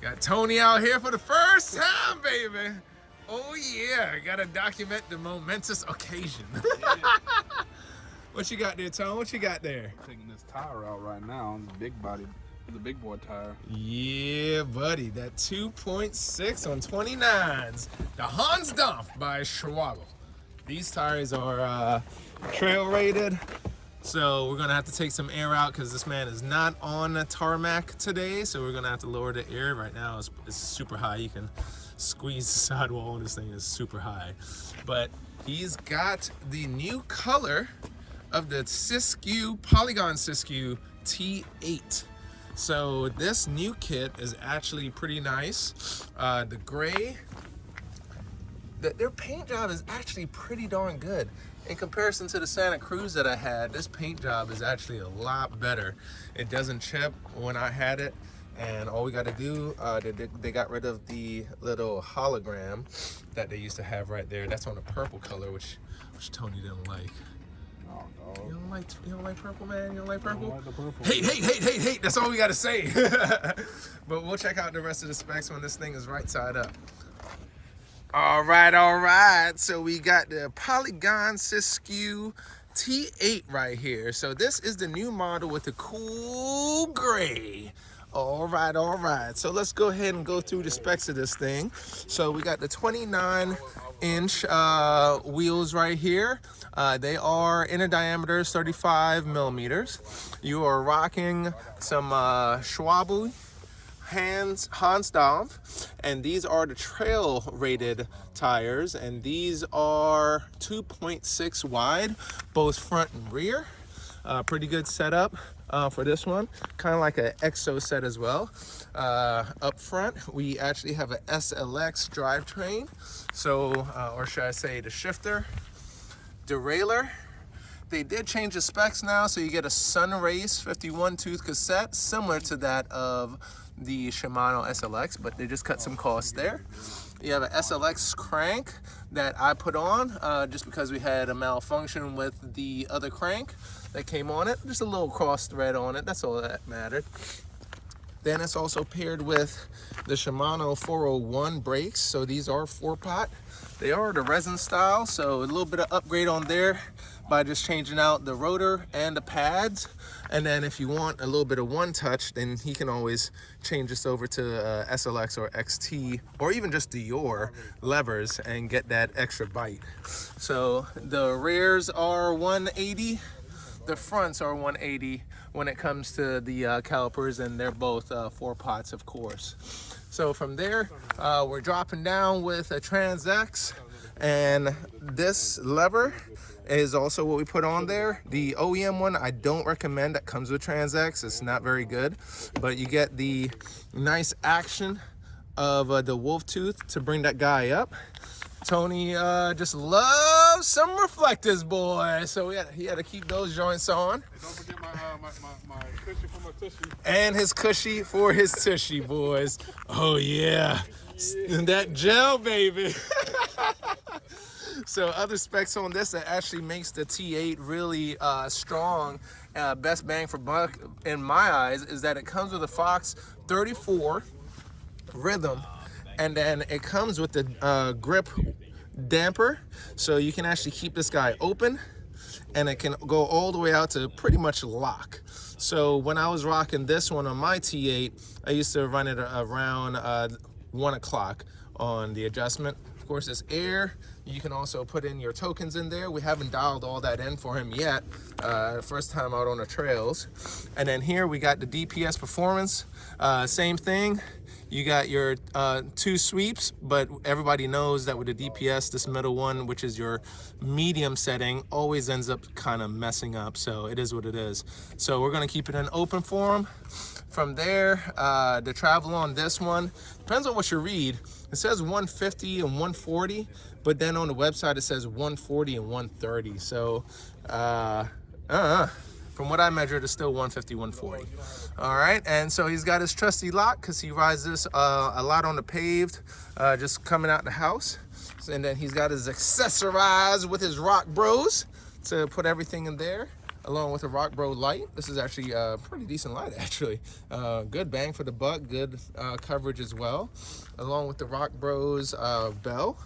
Got Tony out here for the first time, baby. Oh yeah, gotta document the momentous occasion. Yeah. What you got there, Tone? What you got there? Taking this tire out right now on the big body, the big boy tire. Yeah, buddy, that 2.6 on 29s. The Hans Dampf by Schwab. These tires are trail rated, so we're gonna have to take some air out because this man is not on the tarmac today. So we're gonna have to lower the air. Right now it's super high. You can squeeze the sidewall. This thing is super high, but he's got the new color of the Polygon Siskiu T8. So this new kit is actually pretty nice. The gray, their paint job is actually pretty darn good. In comparison to the Santa Cruz that I had, this paint job is actually a lot better. It doesn't chip when I had it, and all we got to do, they got rid of the little hologram that they used to have right there. That's on the purple color, which Tony didn't like. Oh, no. You don't like purple, man? You don't like purple? I don't like the purple. Hate. That's all we got to say. But we'll check out the rest of the specs when this thing is right side up. All right. So we got the Polygon Siskiu T8 right here. So this is the new model with the cool gray. All right. So let's go ahead and go through the specs of this thing. So we got the 29-inch wheels right here. They are inner diameters 35 millimeters. You are rocking some Schwab Hans Dampf, and these are the trail rated tires, and these are 2.6 wide, both front and rear. Pretty good setup for this one, kind of like an EXO set as well. Up front we actually have a SLX drivetrain, so or should I say the shifter, derailleur. They did change the specs now, so you get a Sunrace 51 tooth cassette, similar to that of the Shimano SLX, but they just cut some costs there. You have a SLX crank that I put on just because we had a malfunction with the other crank that came on it. Just a little cross thread on it, that's all that mattered. Then it's also paired with the Shimano 401 brakes, so these are 4-pot. They are the resin style, so a little bit of upgrade on there by just changing out the rotor and the pads. And then if you want a little bit of one touch, then he can always change this over to SLX or XT, or even just Dior levers and get that extra bite. So the rears are 180, the fronts are 180 when it comes to the calipers, and they're both 4-pots, of course. So from there, we're dropping down with a Trans-X, and this lever is also what we put on there. The OEM one I don't recommend, that comes with Trans-X. It's not very good, but you get the nice action of the wolf tooth to bring that guy up. Tony just loves some reflectors, boy, so he had to keep those joints on. Hey, don't forget my cushy for my tushy. And his cushy for his tushy, boys. Oh yeah, that gel, baby. So other specs on this that actually makes the T8 really strong, best bang for buck in my eyes, is that it comes with a Fox 34 rhythm, and then it comes with the grip damper, so you can actually keep this guy open, and it can go all the way out to pretty much lock. So when I was rocking this one on my T8, I used to run it around 1 o'clock on the adjustment. Of course, it's air. You can also put in your tokens in there. We haven't dialed all that in for him yet. First time out on the trails. And then here we got the DPS performance. Same thing. You got your 2 sweeps, but everybody knows that with the DPS, this middle one, which is your medium setting, always ends up kind of messing up. So it is what it is. So we're gonna keep it in open for him. From there, the travel on this one, depends on what you read. It says 150 and 140, but then on the website it says 140 and 130. So, from what I measured, it's still 150, 140. All right, and so he's got his trusty lock because he rides this a lot on the paved, just coming out the house. And then he's got his accessorized with his rock bros to put everything in there. along with a Rock Bro light. This is actually a pretty decent light, actually. Good bang for the buck, good coverage as well. Along with the Rock Bros bell.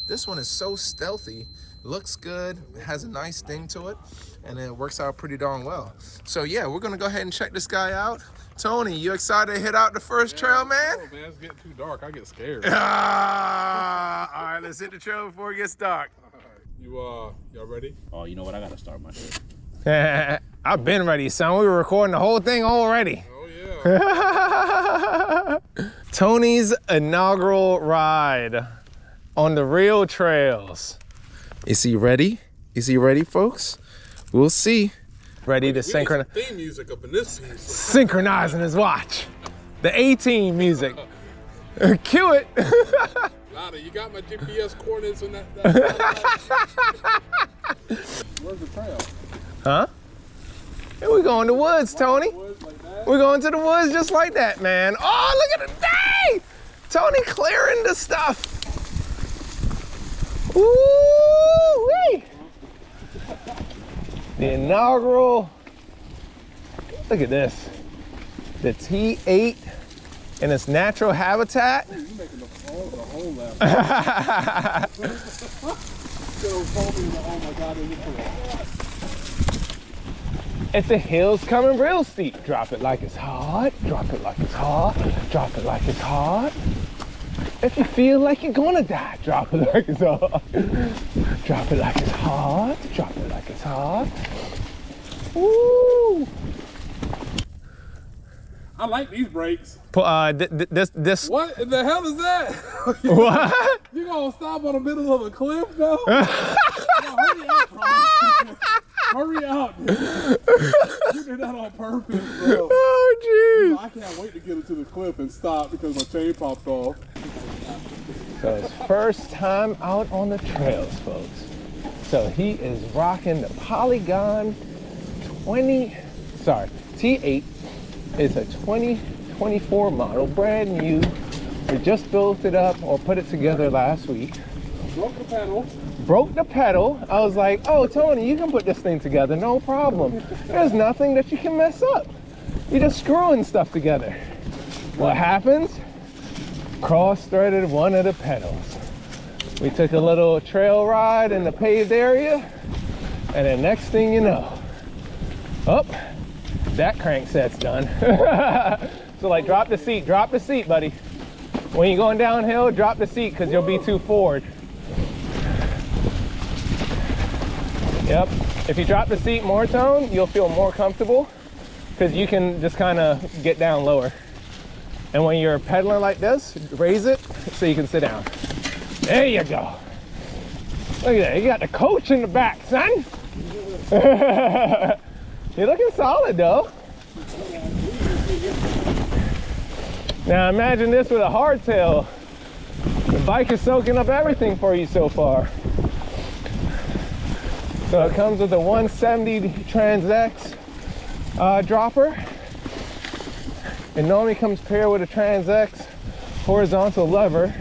This one is so stealthy, looks good, has a nice sting to it, and it works out pretty darn well. So yeah, we're gonna go ahead and check this guy out. Tony, you excited to hit out the first trail, man? Oh man, it's getting too dark. I get scared. All right, let's hit the trail before it gets dark. Y'all ready? Oh, you know what? I gotta start my shit. I've been ready, son. We were recording the whole thing already. Oh yeah. Tony's inaugural ride on the real trails. Is he ready? Is he ready, folks? We'll see. Ready to synchronize. Theme music up in this piece. Synchronizing his watch. The A-Team music. Cue it. Lada, you got my GPS coordinates on that. Where's the trail? Huh? Here we go in the woods, Tony. We're going to the woods just like that, man. Oh, look at the day! Tony clearing the stuff. Ooh-wee! The inaugural, look at this. The T8 in its natural habitat. You're making the whole lap. Oh my God, If the hill's coming real steep, drop it like it's hot, drop it like it's hot, drop it like it's hot. If you feel like you're gonna die, drop it like it's hot. Drop it like it's hot, drop it like it's hot. Woo! I like these brakes. This. What in the hell is that? What? You gonna stop on the middle of a cliff now? No, hurry up, bro. Hurry up. You did that on purpose, bro. Oh, jeez. I can't wait to get into the cliff and stop because my chain popped off. So it's first time out on the trails, folks. So he is rocking the Polygon T8. It's a 2024 model, brand new. We just built it up or put it together last week. Broke the pedal. Broke the pedal. I was like, oh, Tony, you can put this thing together, no problem. There's nothing that you can mess up. You're just screwing stuff together. What happens? Cross-threaded one of the pedals. We took a little trail ride in the paved area, and the next thing you know, oh, that crankset's done. So like, drop the seat, buddy. When you're going downhill, drop the seat because you'll be too forward. Yep, if you drop the seat more, Tone, you'll feel more comfortable because you can just kind of get down lower. And when you're pedaling like this, raise it so you can sit down. There you go. Look at that, you got the coach in the back, son. You're looking solid though. Now imagine this with a hardtail. The bike is soaking up everything for you so far. So it comes with a 170 Trans X dropper. It normally comes paired with a Trans X horizontal lever,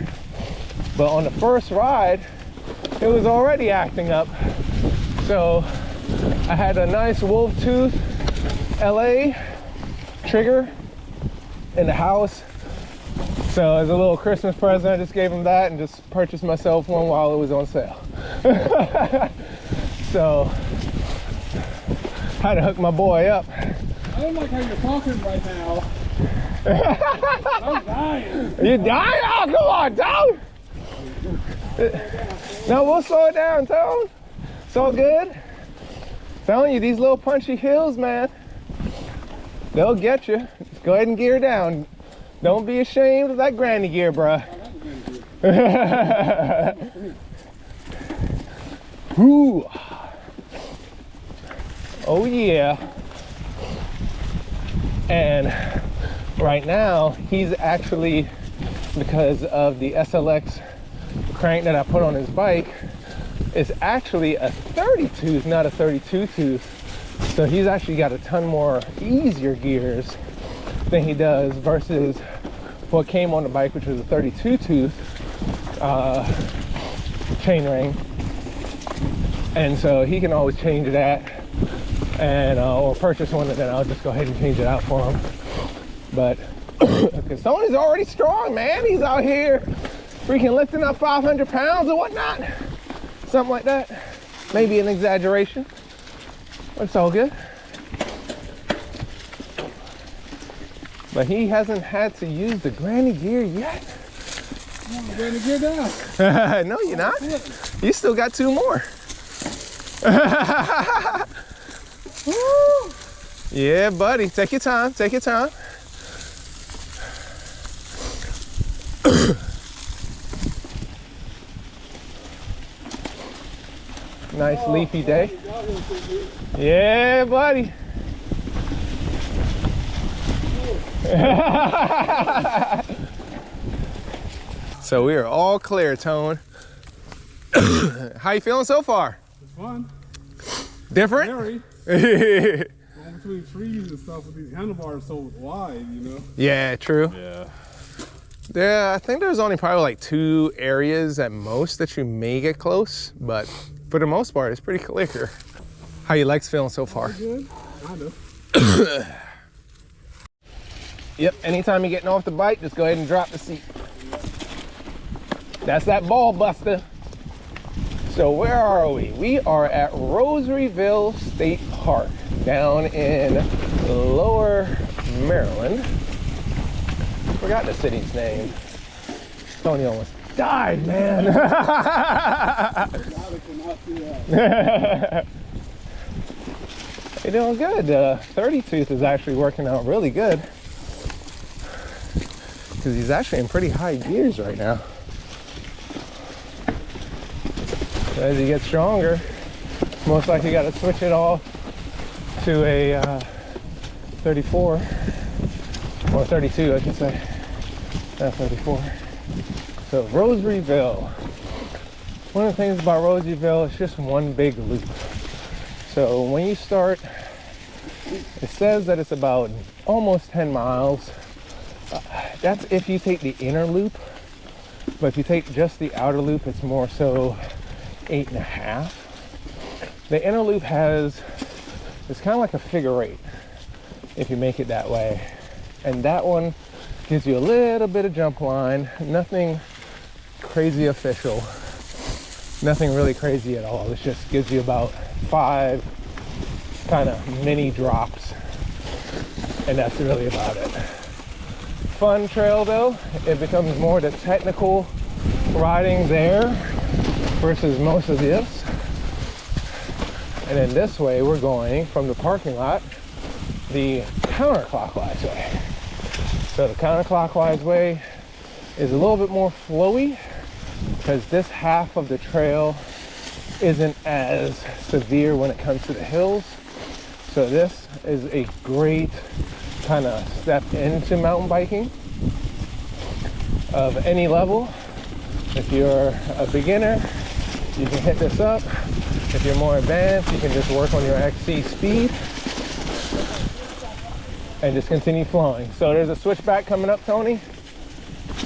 but on the first ride, it was already acting up. So I had a nice wolf tooth LA trigger in the house. So as a little Christmas present, I just gave him that and just purchased myself one while it was on sale. So had to hook my boy up. I don't like how you're talking right now. I'm dying. You dying? Oh, come on, Tone. No, we'll slow it down, Tone. It's all good. Telling you, these little punchy hills, man, they'll get you. Just go ahead and gear down. Don't be ashamed of that granny gear, bruh. Ooh. Oh yeah. And right now, he's actually, because of the SLX crank that I put on his bike, is actually a 30 tooth, not a 32 tooth. So he's actually got a ton more easier gears than he does versus what came on the bike, which was a 32 tooth chain ring. And so he can always change that and or purchase one, and then I'll just go ahead and change it out for him. But because Tony's already strong, man. He's out here freaking lifting up 500 pounds or whatnot. Something like that. Maybe an exaggeration. But it's all good. But he hasn't had to use the granny gear yet. I'm granny gear down. No, you're not. You still got 2 more. Yeah, buddy. Take your time. Take your time. Nice leafy day. Yeah, buddy. So we are all clear, Tone. How you feeling so far? It's fun. Different? Very. Going between trees and stuff with these handlebars so wide, you know? Yeah, true. Yeah. Yeah, I think there's only probably like 2 areas at most that you may get close, but for the most part, it's pretty clear. How your legs feeling so far? Good. Kind of. Yep, anytime you're getting off the bike, just go ahead and drop the seat. That's that ball buster. So where are we? We are at Rosaryville State Park down in Lower Maryland. Forgot the city's name. Tony almost died, man. You're doing good. 30 tooth is actually working out really good because he's actually in pretty high gears right now. So as he gets stronger, most likely got to switch it all to a 34 or 32, I should say. Not 34. So Rosaryville. One of the things about Rosaryville, it's just one big loop. So when you start, it says that it's about almost 10 miles. That's if you take the inner loop. But if you take just the outer loop, it's more so 8.5. The inner loop it's kind of like a figure 8 if you make it that way. And that one gives you a little bit of jump line, nothing crazy official, nothing really crazy at all. It just gives you about 5 kind of mini drops, and that's really about it. Fun trail though. It becomes more the technical riding there versus most of this. And then this way we're going from the parking lot the counterclockwise way. So the counterclockwise way is a little bit more flowy because this half of the trail isn't as severe when it comes to the hills. So this is a great kind of step into mountain biking of any level. If you're a beginner, you can hit this up. If you're more advanced, you can just work on your XC speed and just continue flowing. So there's a switchback coming up, Tony.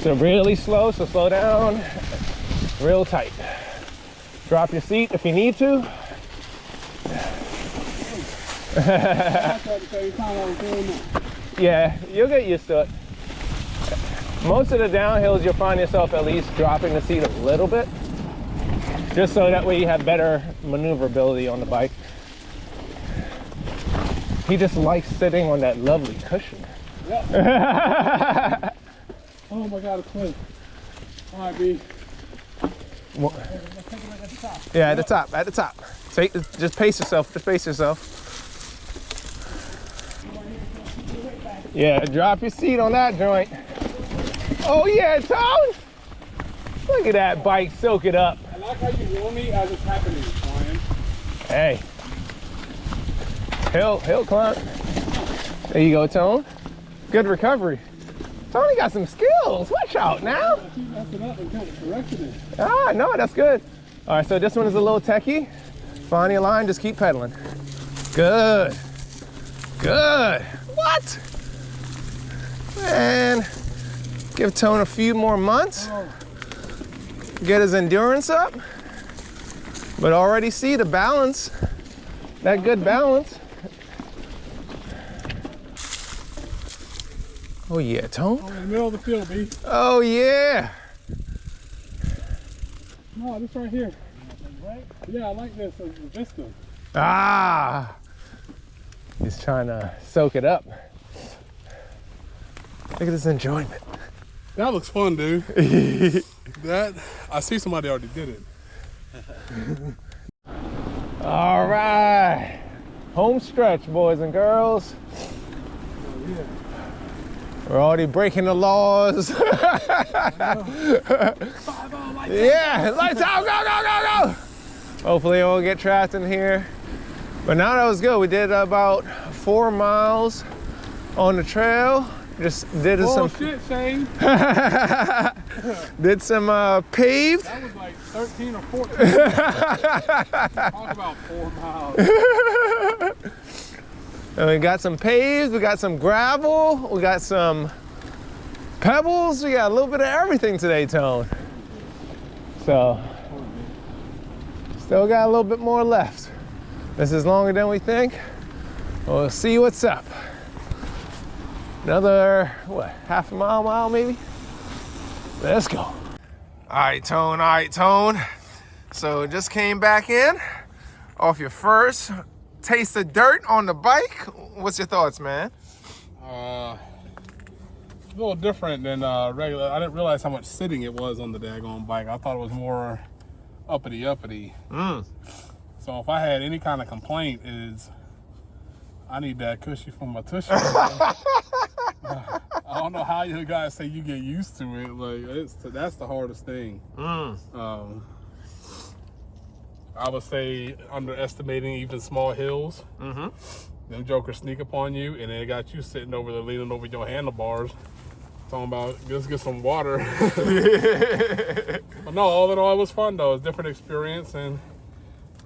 So really slow, so slow down, real tight. Drop your seat if you need to. Yeah, you'll get used to it. Most of the downhills, you'll find yourself at least dropping the seat a little bit, just so that way you have better maneuverability on the bike. He just likes sitting on that lovely cushion. Yep. Oh my God, it's clean. All right, B. Yeah, at the top, at the top. Just pace yourself, just pace yourself. Yeah, drop your seat on that joint. Oh yeah, Tom! Look at that bike, soak it up. I like how you warn me as it's happening, Brian. Hey. Hill climb. There you go, Tone. Good recovery. Tony got some skills. Watch out now. I keep messing up and kind of correcting it. Ah, no, that's good. All right, so this one is a little techie. Find your line, just keep pedaling. Good. Good. What? Man, give Tone a few more months. Get his endurance up. But already see the balance. That good balance. Oh yeah, Tone. I'm in the middle of the field, B. Oh yeah. No, this right here. Yeah, I like this. It's a vista. Ah. He's trying to soak it up. Look at this enjoyment. That looks fun, dude. That, I see somebody already did it. All right. Home stretch, boys and girls. Oh, yeah. We're already breaking the laws. Yeah, lights out, go, go, go, go. Hopefully I won't get trapped in here. But now that was good. We did about 4 miles on the trail. Just did some shit, Shane. did some paved. That was like 13 or 14. Talk about 4 miles. And we got some paved, we got some gravel, we got some pebbles, we got a little bit of everything today, Tone. So, still got a little bit more left. This is longer than we think. We'll see what's up. Another, what, half a mile maybe? Let's go. All right, Tone. So just came back in off your first taste of dirt on the bike. What's your thoughts, man? A little different than regular. I didn't realize how much sitting it was on the daggone bike. I thought it was more uppity. So if I had any kind of complaint, is I need that cushy from my tushy. I don't know how you guys say you get used to it. Like that's the hardest thing. I would say underestimating even small hills. Them jokers sneak upon you, and they got you sitting over there leaning over your handlebars, talking about let's get some water. But no, all in all, it was fun though. It's a different experience, and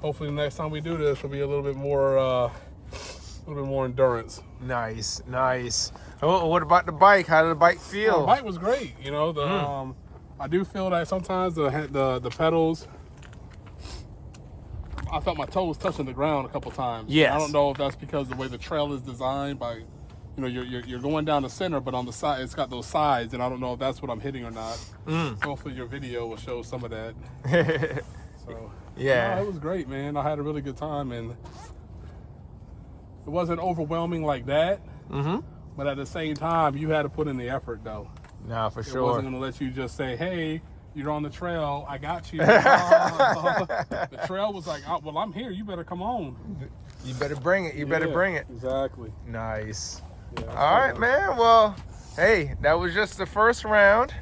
hopefully the next time we do this will be a little bit more endurance. Nice. Oh, what about the bike? How did the bike feel? The bike was great. You know, I do feel that sometimes the pedals, I felt my toes touching the ground a couple times. Yes. I don't know if that's because the way the trail is designed by, you know, you're going down the center, but on the side it's got those sides, and I don't know if that's what I'm hitting or not. So hopefully your video will show some of that. So yeah, no, it was great, man. I had a really good time, and it wasn't overwhelming like that. But at the same time, you had to put in the effort, though. Nah, for It sure. wasn't going to let you just say, hey, you're on the trail, I got you. The trail was like, oh, well, I'm here, you better come on. You better bring it. You better bring it. Exactly. Nice. Yeah, All right, man. Well, hey, that was just the first round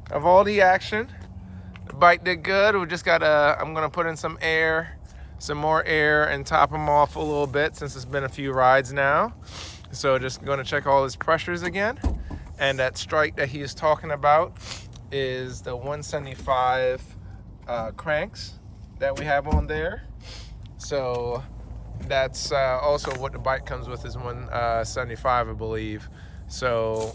of all the action. The bike did good. We just got I'm going to put in some more air, and top them off a little bit since it's been a few rides now. So just going to check all his pressures again. And that strike that he's talking about is the 175 cranks that we have on there. So that's also what the bike comes with, is 175, I believe. So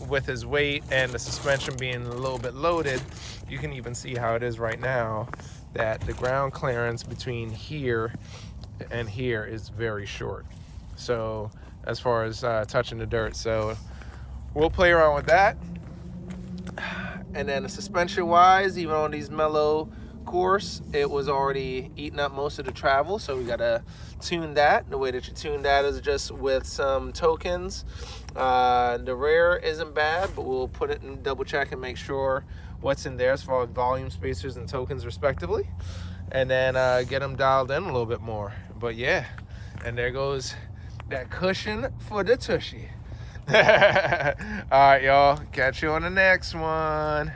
with his weight and the suspension being a little bit loaded, you can even see how it is right now, that the ground clearance between here and here is very short. So as far as touching the dirt, so we'll play around with that. And then the suspension wise, even on these mellow course, it was already eating up most of the travel, so we gotta tune that. The way that you tune that is just with some tokens. The rear isn't bad, but we'll put it in double check and make sure what's in there as far as volume spacers and tokens respectively, and then get them dialed in a little bit more. But yeah, and there goes that cushion for the tushy. All right, y'all, catch you on the next one.